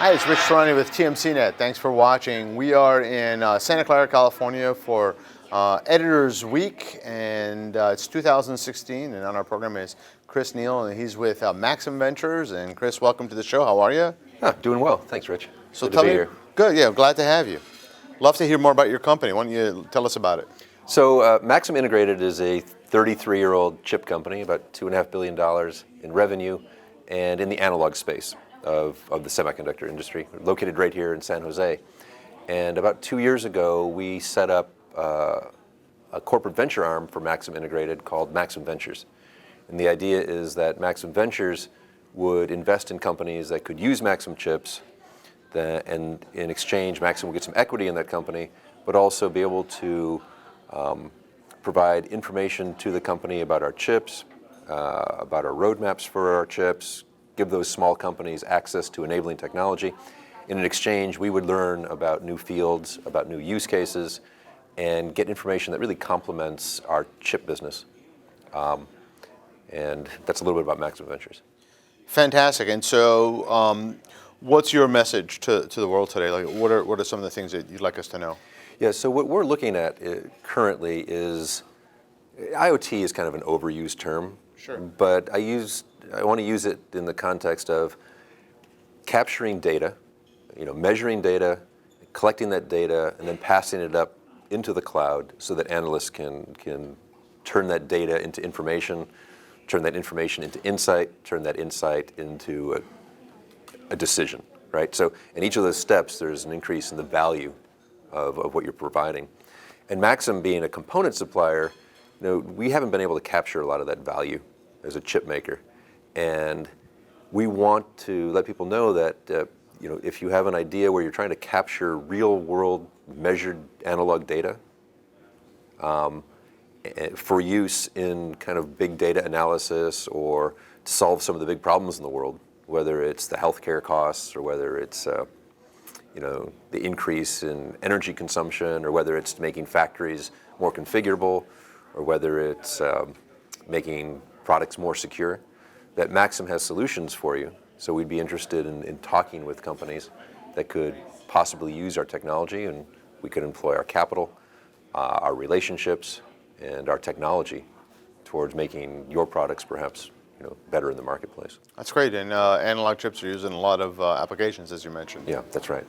Hi, it's Rich Tehrani with TMCnet. Thanks for watching. We are in Santa Clara, California for Editors Week, and it's 2016, and on our program is Chris Neal, and he's with Maxim Ventures. And Chris, welcome to the show. How are you? Doing well. Thanks, Rich. So good tell to be me, here. Good, yeah, glad to have you. Love to hear more about your company. Why don't you tell us about it? So Maxim Integrated is a 33-year-old chip company, about $2.5 billion in revenue, and in the analog space of the semiconductor industry, located right here in San Jose. And about 2 years ago, we set up a corporate venture arm for Maxim Integrated called Maxim Ventures. And the idea is that Maxim Ventures would invest in companies that could use Maxim chips, and in exchange, Maxim would get some equity in that company, but also be able to provide information to the company about our chips, about our roadmaps for our chips, give those small companies access to enabling technology. In an exchange, we would learn about new fields, about new use cases, and get information that really complements our chip business. And that's a little bit about Maxim Ventures. Fantastic. And so what's your message to the world today? Like, what are some of the things that you'd like us to know? Yeah, so what we're looking at currently is, IoT is kind of an overused term. Sure. But I want to use it in the context of capturing data, measuring data, collecting that data, and then passing it up into the cloud so that analysts can turn that data into information, turn that information into insight, turn that insight into a decision, right? So in each of those steps, there's an increase in the value of what you're providing. And Maxim, being a component supplier, we haven't been able to capture a lot of that value as a chip maker. And we want to let people know that if you have an idea where you're trying to capture real-world measured analog data for use in kind of big data analysis or to solve some of the big problems in the world, whether it's the healthcare costs or whether it's the increase in energy consumption, or whether it's making factories more configurable, or whether it's making products more secure, that Maxim has solutions for you. So we'd be interested in talking with companies that could possibly use our technology, and we could employ our capital, our relationships, and our technology towards making your products perhaps better in the marketplace. That's great. And analog chips are used in a lot of applications, as you mentioned. Yeah, that's right.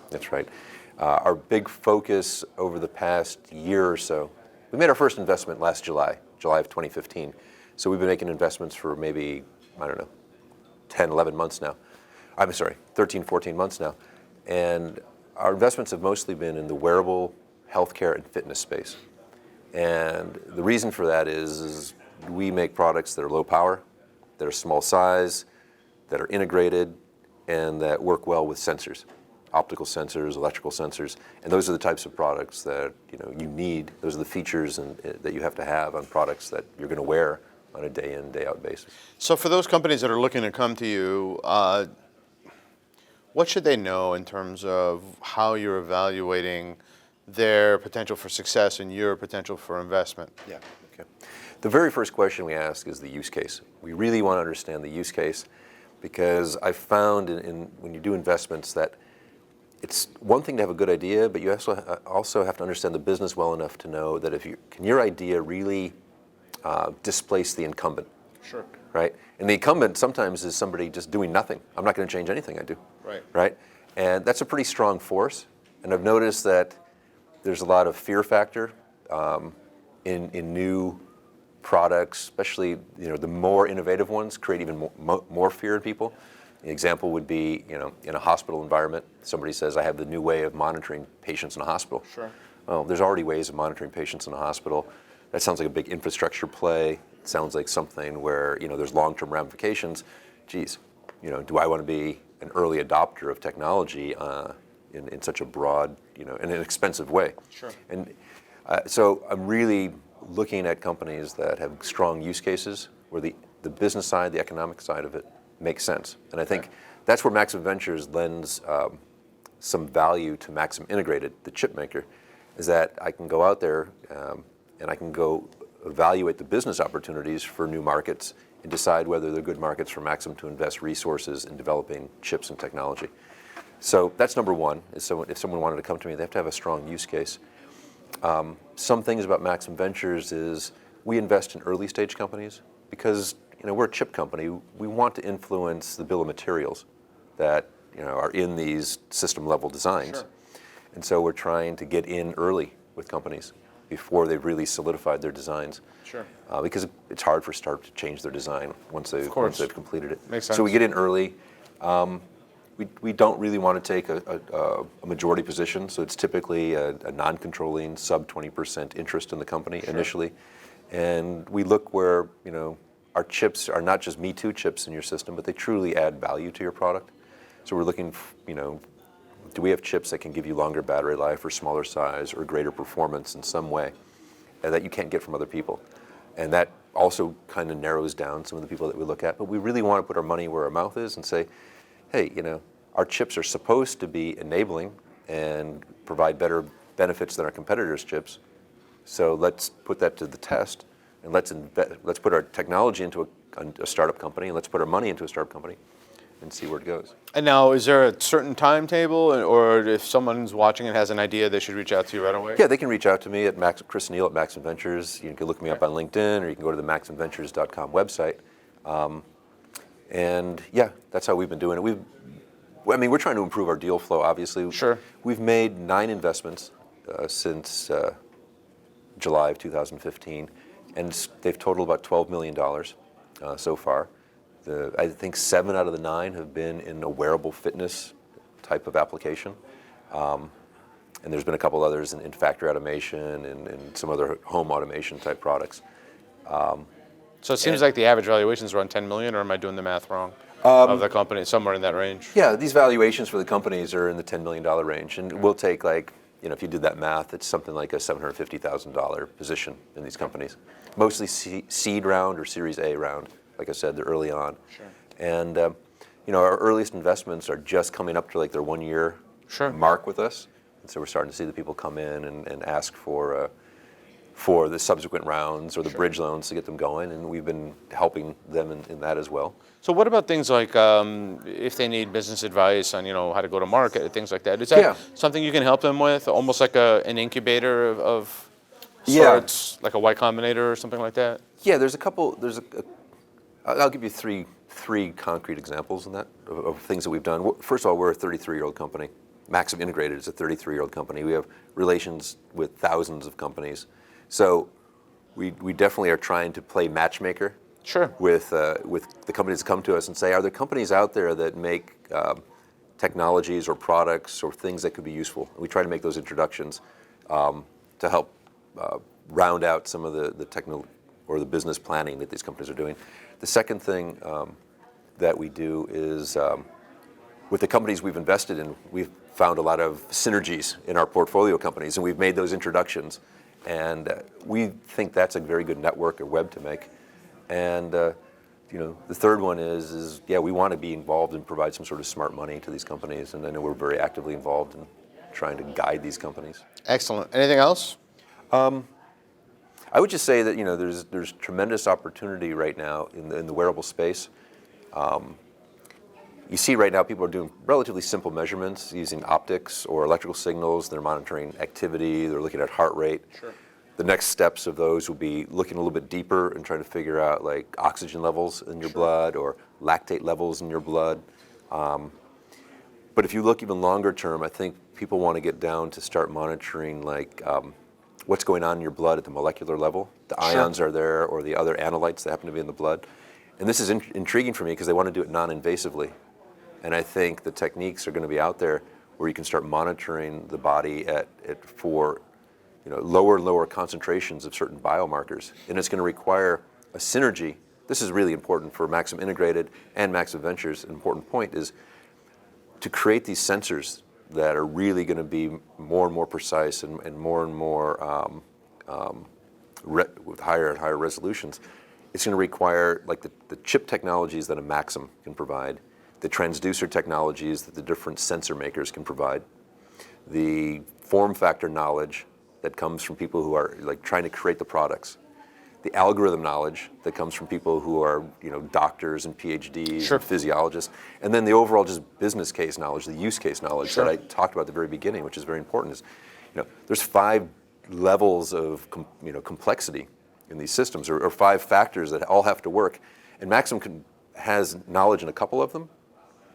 That's right. Our big focus over the past year or so, we made our first investment last July of 2015. So we've been making investments for maybe, 10, 11 months now. I'm sorry, 13, 14 months now. And our investments have mostly been in the wearable, healthcare, and fitness space. And the reason for that is we make products that are low power, that are small size, that are integrated, and that work well with sensors. Optical sensors, electrical sensors, and those are the types of products that you need. Those are the features that you have to have on products that you're going to wear on a day in, day out basis. So for those companies that are looking to come to you, what should they know in terms of how you're evaluating their potential for success and your potential for investment? Yeah. Okay. The very first question we ask is the use case. We really want to understand the use case, because I've found when you do investments that it's one thing to have a good idea, but you also have to understand the business well enough to know that can your idea really displace the incumbent? Sure. Right? And the incumbent sometimes is somebody just doing nothing. I'm not going to change anything I do. Right. Right? And that's a pretty strong force. And I've noticed that there's a lot of fear factor in new products, especially the more innovative ones create even more fear in people. An example would be, in a hospital environment, somebody says, I have the new way of monitoring patients in a hospital. Sure. Well, there's already ways of monitoring patients in a hospital. That sounds like a big infrastructure play. It sounds like something where, there's long-term ramifications. Geez, do I want to be an early adopter of technology in such a broad, in an expensive way? Sure. And so I'm really looking at companies that have strong use cases where the business side, the economic side of it makes sense. And I think that's where Maxim Ventures lends some value to Maxim Integrated, the chip maker, is that I can go out there and I can go evaluate the business opportunities for new markets and decide whether they're good markets for Maxim to invest resources in developing chips and technology. So that's number one. Is if someone wanted to come to me, they have to have a strong use case. Some things about Maxim Ventures is we invest in early stage companies because we're a chip company. We want to influence the bill of materials that are in these system level designs. Sure. And so we're trying to get in early with companies before they've really solidified their designs. Sure. Because it's hard for startups to change their design once they've completed it. Makes sense. So we get in early. We don't really want to take a majority position, so it's typically a non-controlling sub 20% interest in the company initially. And we look where our chips are not just me too chips in your system, but they truly add value to your product. So we're looking, do we have chips that can give you longer battery life or smaller size or greater performance in some way that you can't get from other people? And that also kind of narrows down some of the people that we look at. But we really want to put our money where our mouth is and say, hey, our chips are supposed to be enabling and provide better benefits than our competitors' chips. So let's put that to the test, and let's put our technology into a startup company, and let's put our money into a startup company, and see where it goes. And now, is there a certain timetable, or if someone's watching and has an idea, they should reach out to you right away? Yeah, they can reach out to me at Chris Neal at Maxim Ventures. You can look me up on LinkedIn, or you can go to the maximventures.com website. And yeah, that's how we've been doing it. We're trying to improve our deal flow, obviously. Sure. We've made 9 investments since July of 2015, and they've totaled about $12 million so far. I think 7 out of the 9 have been in a wearable fitness type of application. And there's been a couple others in factory automation and some other home automation type products. So it seems like the average valuation is around $10 million, or am I doing the math wrong? Of the company, somewhere in that range. Yeah, these valuations for the companies are in the $10 million range, and we'll take if you did that math, it's something like a $750,000 position in these companies. Mostly seed round or Series A round. Like I said, they're early on. Sure. And our earliest investments are just coming up to their 1 year mark with us, and so we're starting to see the people come in and ask for the subsequent rounds or the bridge loans to get them going, and we've been helping them in that as well. So what about things like if they need business advice on how to go to market, things like that? Is that something you can help them with, almost like an incubator of sorts, like a Y Combinator or something like that? Yeah, there's a couple. I'll give you three concrete examples in that of things that we've done. First of all, we're a 33-year-old company. Maxim Integrated is a 33-year-old company. We have relations with thousands of companies. So we definitely are trying to play matchmaker with the companies that come to us and say, are there companies out there that make technologies or products or things that could be useful? And we try to make those introductions to help round out some of the technical or the business planning that these companies are doing. The second thing that we do is with the companies we've invested in, we've found a lot of synergies in our portfolio companies, and we've made those introductions. And we think that's a very good network or web to make. And the third one is we want to be involved and provide some sort of smart money to these companies. And I know we're very actively involved in trying to guide these companies. Excellent. Anything else? I would just say that there's tremendous opportunity right now in the wearable space. You see right now people are doing relatively simple measurements using optics or electrical signals. They're monitoring activity. They're looking at heart rate. Sure. The next steps of those will be looking a little bit deeper and trying to figure out oxygen levels in your blood or lactate levels in your blood. But if you look even longer term, I think people want to get down to start monitoring what's going on in your blood at the molecular level. The ions are there, or the other analytes that happen to be in the blood. And this is intriguing for me because they want to do it non-invasively. And I think the techniques are going to be out there where you can start monitoring the body for lower and lower concentrations of certain biomarkers. And it's going to require a synergy. This is really important for Maxim Integrated and Maxim Ventures. An important point is to create these sensors that are really going to be more and more precise and more with higher and higher resolutions. It's going to require the chip technologies that a Maxim can provide, the transducer technologies that the different sensor makers can provide, the form factor knowledge that comes from people who are trying to create the products. the algorithm knowledge that comes from people who are, doctors and PhDs Sure. and physiologists, and then the overall just business case knowledge, the use case knowledge Sure. that I talked about at the very beginning, which is very important. Is, there's 5 levels of complexity in these systems, or 5 factors that all have to work, and Maxim has knowledge in a couple of them,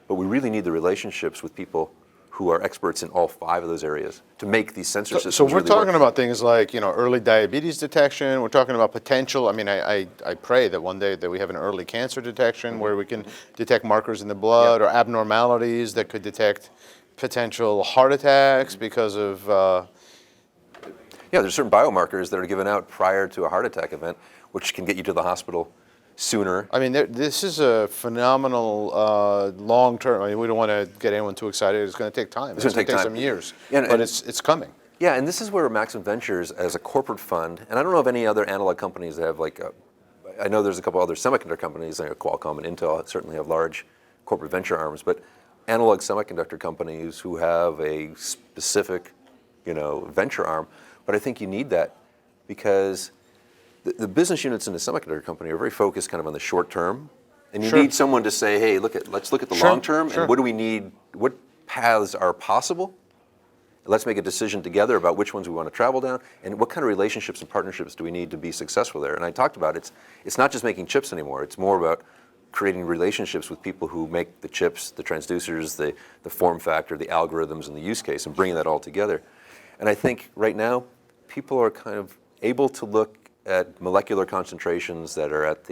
but we really need the relationships with people who are experts in all 5 of those areas to make these sensor systems So we're really talking work. about things like, early diabetes detection. We're talking about potential. I mean, I pray that one day that we have an early cancer detection where we can detect markers in the blood or abnormalities that could detect potential heart attacks because of. Yeah, there's certain biomarkers that are given out prior to a heart attack event, which can get you to the hospital sooner. I mean, this is a phenomenal long-term. I mean, we don't want to get anyone too excited. It's going to take time. It's gonna take time. some years, Yeah, but and- it's coming. Yeah, and this is where Maxim Ventures, as a corporate fund, and I don't know of any other analog companies that have I know there's a couple other semiconductor companies, like Qualcomm and Intel certainly have large corporate venture arms, but analog semiconductor companies who have a specific, venture arm. But I think you need that because the business units in a semiconductor company are very focused kind of on the short term, and you Sure. need someone to say, hey, let's look at the Sure, long term, sure. and what do we need, what paths are possible? Let's make a decision together about which ones we want to travel down, and what kind of relationships and partnerships do we need to be successful there. And I talked about it's not just making chips anymore, it's more about creating relationships with people who make the chips, the transducers, the form factor, the algorithms, and the use case, and bringing that all together. And I think right now, people are kind of able to look at molecular concentrations that are at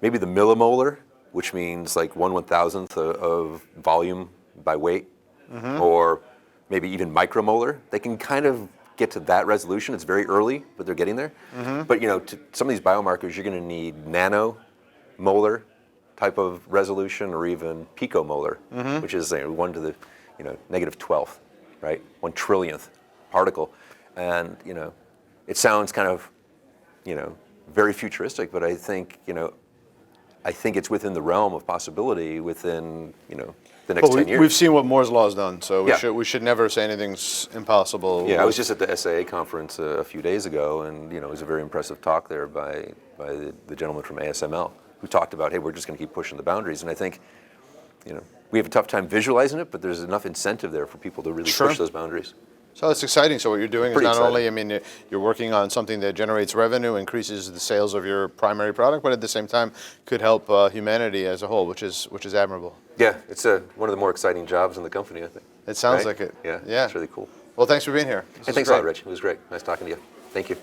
maybe the millimolar, which means like 1/1000th of volume by weight, or maybe even micromolar. They can kind of get to that resolution. It's very early, but they're getting there. But to some of these biomarkers, you're going to need nanomolar type of resolution, or even picomolar, which is 1 to the -12th, right? 1/1,000,000,000th particle. And it sounds kind of very futuristic, but I think it's within the realm of possibility within the next 10 years. We've seen what Moore's law has done, so Yeah. we should never say anything's impossible. Yeah, I was just at the SAA conference a few days ago, and it was a very impressive talk there by the gentleman from ASML who talked about, hey, we're just going to keep pushing the boundaries. And I think we have a tough time visualizing it, but there's enough incentive there for people to really Sure. push those boundaries. So that's exciting. So what you're doing is Pretty not exciting. only, I mean, you're working on something that generates revenue, increases the sales of your primary product, but at the same time could help humanity as a whole, which is admirable. Yeah, it's one of the more exciting jobs in the company, I think. It sounds Right? like it. Yeah, Yeah. it's really cool. Well, thanks for being here. This Hey, is thanks a lot, great. Rich. It was great. Nice talking to you. Thank you.